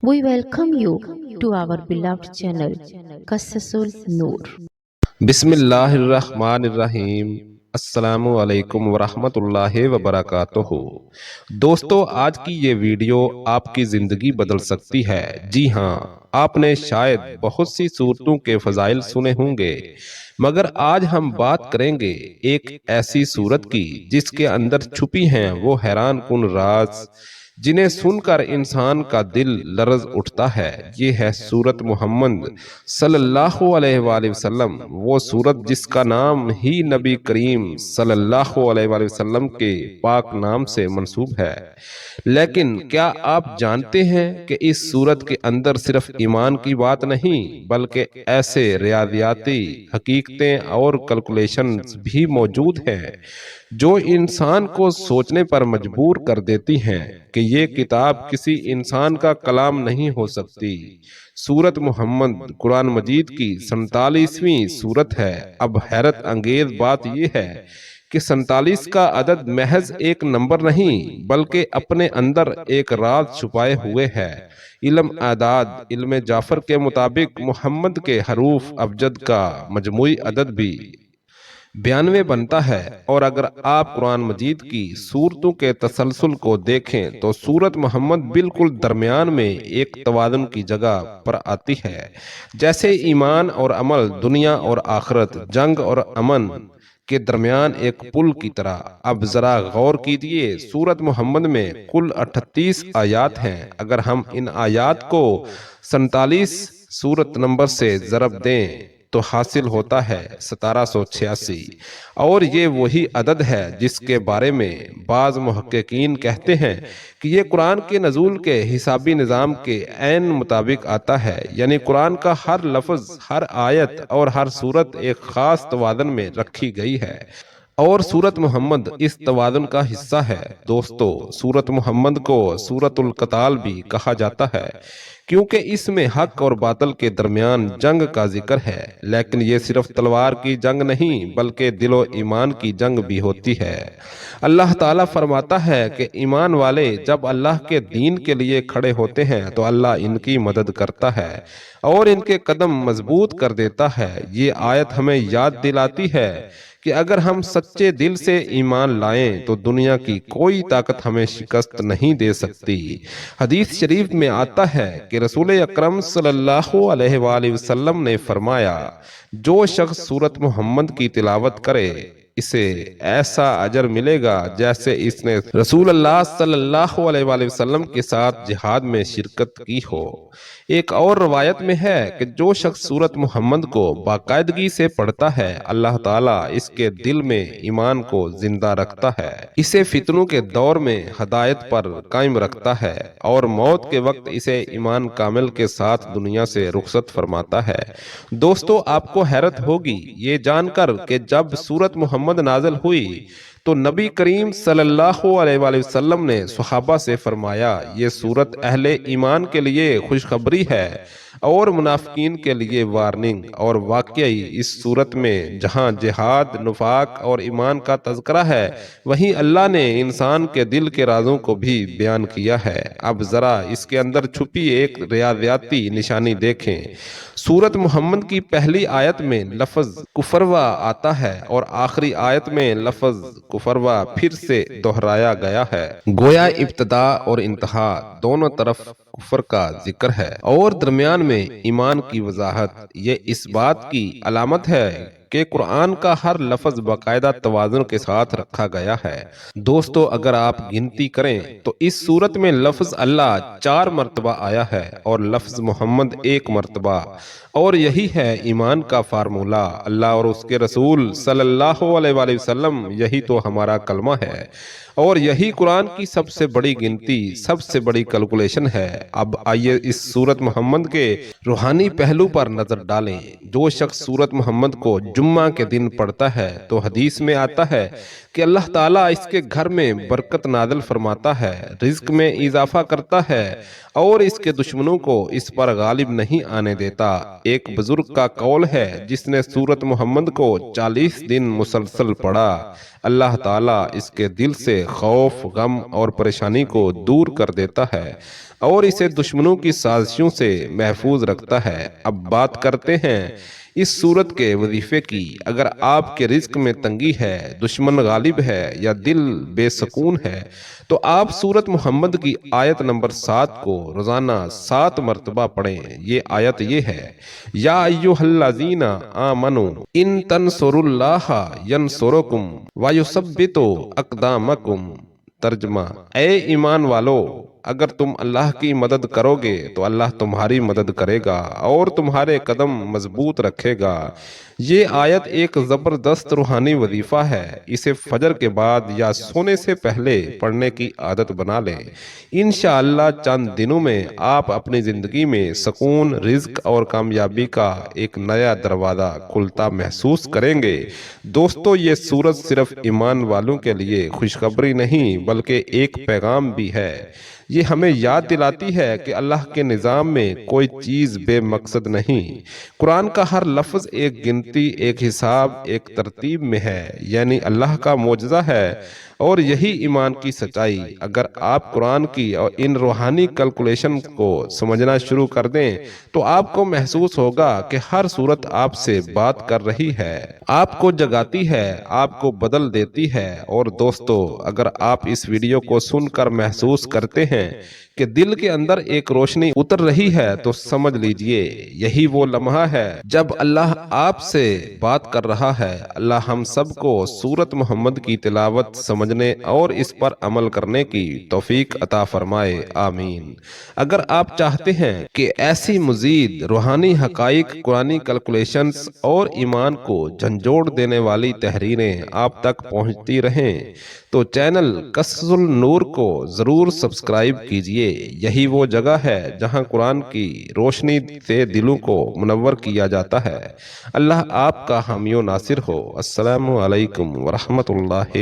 We welcome you to our beloved channel, Qasasul Noor. بسم اللہ الرحمن الرحیم۔ السلام علیکم ورحمۃ اللہ وبرکاتہ۔ دوستو، آج کی یہ ویڈیو آپ کی زندگی بدل سکتی ہے۔ جی ہاں، آپ نے شاید بہت سی صورتوں کے فضائل سنے ہوں گے، مگر آج ہم بات کریں گے ایک ایسی صورت کی جس کے اندر چھپی ہیں وہ حیران کن راز جنہیں سن کر انسان کا دل لرز اٹھتا ہے۔ یہ ہے سورت محمد صلی اللہ علیہ وآلہ وسلم، وہ سورت جس کا نام ہی نبی کریم صلی اللہ علیہ وآلہ وسلم کے پاک نام سے منسوب ہے۔ لیکن کیا آپ جانتے ہیں کہ اس سورت کے اندر صرف ایمان کی بات نہیں بلکہ ایسے ریاضیاتی حقیقتیں اور کیلکولیشنز بھی موجود ہیں جو انسان کو سوچنے پر مجبور کر دیتی ہیں کہ یہ کتاب کسی انسان کا کلام نہیں ہو سکتی۔ سورت محمد قرآن مجید کی 47ویں سورت ہے۔ اب حیرت انگیز بات یہ ہے کہ 47 کا عدد محض ایک نمبر نہیں بلکہ اپنے اندر ایک راز چھپائے ہوئے ہے۔ علم اعداد علم جعفر کے مطابق محمد کے حروف ابجد کا مجموعی عدد بھی 92 بنتا ہے، اور اگر آپ قرآن مجید کی سورتوں کے تسلسل کو دیکھیں تو سورت محمد بالکل درمیان میں ایک توازن کی جگہ پر آتی ہے، جیسے ایمان اور عمل، دنیا اور آخرت، جنگ اور امن کے درمیان ایک پل کی طرح۔ اب ذرا غور کیجئے، سورت محمد میں کل 38 آیات ہیں۔ اگر ہم ان آیات کو 47 سورت نمبر سے ضرب دیں تو حاصل ہوتا ہے 1786، اور یہ وہی عدد ہے جس کے بارے میں بعض محققین کہتے ہیں کہ یہ قرآن کے نزول کے حسابی نظام کے عین مطابق آتا ہے، یعنی قرآن کا ہر لفظ، ہر آیت اور ہر سورت ایک خاص توازن میں رکھی گئی ہے، اور سورت محمد اس توازن کا حصہ ہے۔ دوستو، سورت محمد کو سورت القتال بھی کہا جاتا ہے کیونکہ اس میں حق اور باطل کے درمیان جنگ کا ذکر ہے، لیکن یہ صرف تلوار کی جنگ نہیں بلکہ دل و ایمان کی جنگ بھی ہوتی ہے۔ اللہ تعالیٰ فرماتا ہے کہ ایمان والے جب اللہ کے دین کے لیے کھڑے ہوتے ہیں تو اللہ ان کی مدد کرتا ہے اور ان کے قدم مضبوط کر دیتا ہے۔ یہ آیت ہمیں یاد دلاتی ہے کہ اگر ہم سچے دل سے ایمان لائیں تو دنیا کی کوئی طاقت ہمیں شکست نہیں دے سکتی۔ حدیث شریف میں آتا ہے کہ رسول اکرم صلی اللہ علیہ وآلہ وسلم نے فرمایا، جو شخص سورت محمد کی تلاوت کرے اسے ایسا اجر ملے گا جیسے اس نے رسول اللہ صلی اللہ علیہ وآلہ وسلم کے ساتھ جہاد میں شرکت کی ہو۔ ایک اور روایت میں ہے کہ جو شخص سورت محمد کو باقاعدگی سے پڑھتا ہے اللہ تعالیٰ اس کے دل میں ایمان کو زندہ رکھتا ہے، اسے فتنوں کے دور میں ہدایت پر قائم رکھتا ہے، اور موت کے وقت اسے ایمان کامل کے ساتھ دنیا سے رخصت فرماتا ہے۔ دوستو، آپ کو حیرت ہوگی یہ جان کر کہ جب سورت محمد نازل ہوئی تو نبی کریم صلی اللہ علیہ وآلہ وسلم نے صحابہ سے فرمایا، یہ سورت اہل ایمان کے لیے خوشخبری ہے اور منافقین کے لیے وارننگ۔ اور واقعی اس سورت میں جہاں جہاد، نفاق اور ایمان کا تذکرہ ہے، وہیں اللہ نے انسان کے دل کے رازوں کو بھی بیان کیا ہے۔ اب ذرا اس کے اندر چھپی ایک ریاضیاتی نشانی دیکھیں۔ سورت محمد کی پہلی آیت میں لفظ کفروا آتا ہے اور آخری آیت میں لفظ کفروا پھر سے دہرایا گیا ہے، گویا ابتدا اور انتہا دونوں طرف کفر کا ذکر ہے اور درمیان میں ایمان کی وضاحت۔ یہ اس بات کی علامت ہے کہ قرآن کا ہر لفظ باقاعدہ توازن کے ساتھ رکھا گیا ہے۔ دوستو، اگر آپ گنتی کریں تو اس سورت میں لفظ اللہ 4 مرتبہ آیا ہے اور لفظ محمد 1 مرتبہ، اور یہی ہے ایمان کا فارمولہ۔ اللہ اور اس کے رسول صلی اللہ علیہ وآلہ وسلم، یہی تو ہمارا کلمہ ہے اور یہی قرآن کی سب سے بڑی گنتی، سب سے بڑی کیلکولیشن ہے۔ اب آئیے اس سورت محمد کے روحانی پہلو پر نظر ڈالیں۔ جو شخص سورت محمد کو جمعہ کے دن پڑھتا ہے تو حدیث میں آتا ہے کہ اللہ تعالیٰ اس کے گھر میں برکت نازل فرماتا ہے، رزق میں اضافہ کرتا ہے اور اس کے دشمنوں کو اس پر غالب نہیں آنے دیتا۔ ایک بزرگ کا قول ہے جس نے سورت محمد کو 40 دن مسلسل پڑھا، اللہ تعالیٰ اس کے دل سے خوف، غم اور پریشانی کو دور کر دیتا ہے اور اسے دشمنوں کی سازشوں سے محفوظ رکھتا ہے۔ اب بات کرتے ہیں اس سورت کے وظیفے کی۔ اگر آپ کے رزق میں تنگی ہے، دشمن غالب ہے یا دل بے سکون ہے تو آپ سورت محمد کی آیت نمبر 7 کو روزانہ 7 مرتبہ پڑھیں۔ یہ آیت یہ ہے، یا ایھا الذین آمنوا ان تنصروا اللہ ینصرکم ویثبت اقدامکم۔ ترجمہ: اے ایمان والو، اگر تم اللہ کی مدد کرو گے تو اللہ تمہاری مدد کرے گا اور تمہارے قدم مضبوط رکھے گا۔ یہ آیت ایک زبردست روحانی وظیفہ ہے۔ اسے فجر کے بعد یا سونے سے پہلے پڑھنے کی عادت بنا لیں۔ انشاءاللہ چند دنوں میں آپ اپنی زندگی میں سکون، رزق اور کامیابی کا ایک نیا دروازہ کھلتا محسوس کریں گے۔ دوستو، یہ سورت صرف ایمان والوں کے لیے خوشخبری نہیں بلکہ ایک پیغام بھی ہے۔ یہ ہمیں یاد دلاتی ہے کہ اللہ کے نظام میں کوئی چیز بے مقصد نہیں۔ قرآن کا ہر لفظ ایک گنتی، ایک حساب، ایک ترتیب میں ہے، یعنی اللہ کا معجزہ ہے اور یہی ایمان کی سچائی۔ اگر آپ قرآن کی اور ان روحانی کیلکولیشن کو سمجھنا شروع کر دیں تو آپ کو محسوس ہوگا کہ ہر صورت آپ سے بات کر رہی ہے، آپ کو جگاتی ہے، آپ کو بدل دیتی ہے۔ اور دوستو، اگر آپ اس ویڈیو کو سن کر محسوس کرتے ہیں کہ دل کے اندر ایک روشنی اتر رہی ہے تو سمجھ لیجئے یہی وہ لمحہ ہے جب اللہ آپ سے بات کر رہا ہے۔ اللہ ہم سب کو سورت محمد کی تلاوت سمجھنے اور اس پر عمل کرنے کی توفیق عطا فرمائے، آمین۔ اگر آپ چاہتے ہیں کہ ایسی مزید روحانی حقائق، قرآنی کیلکولیشنز اور ایمان کو جھنجھوڑ دینے والی تحریریں آپ تک پہنچتی رہیں تو چینل قصص النور کو ضرور سبسکرائب کیجئے۔ یہی وہ جگہ ہے جہاں قرآن کی روشنی سے دلوں کو منور کیا جاتا ہے۔ اللہ آپ کا حامی و ناصر ہو۔ السلام علیکم ورحمۃ اللہ۔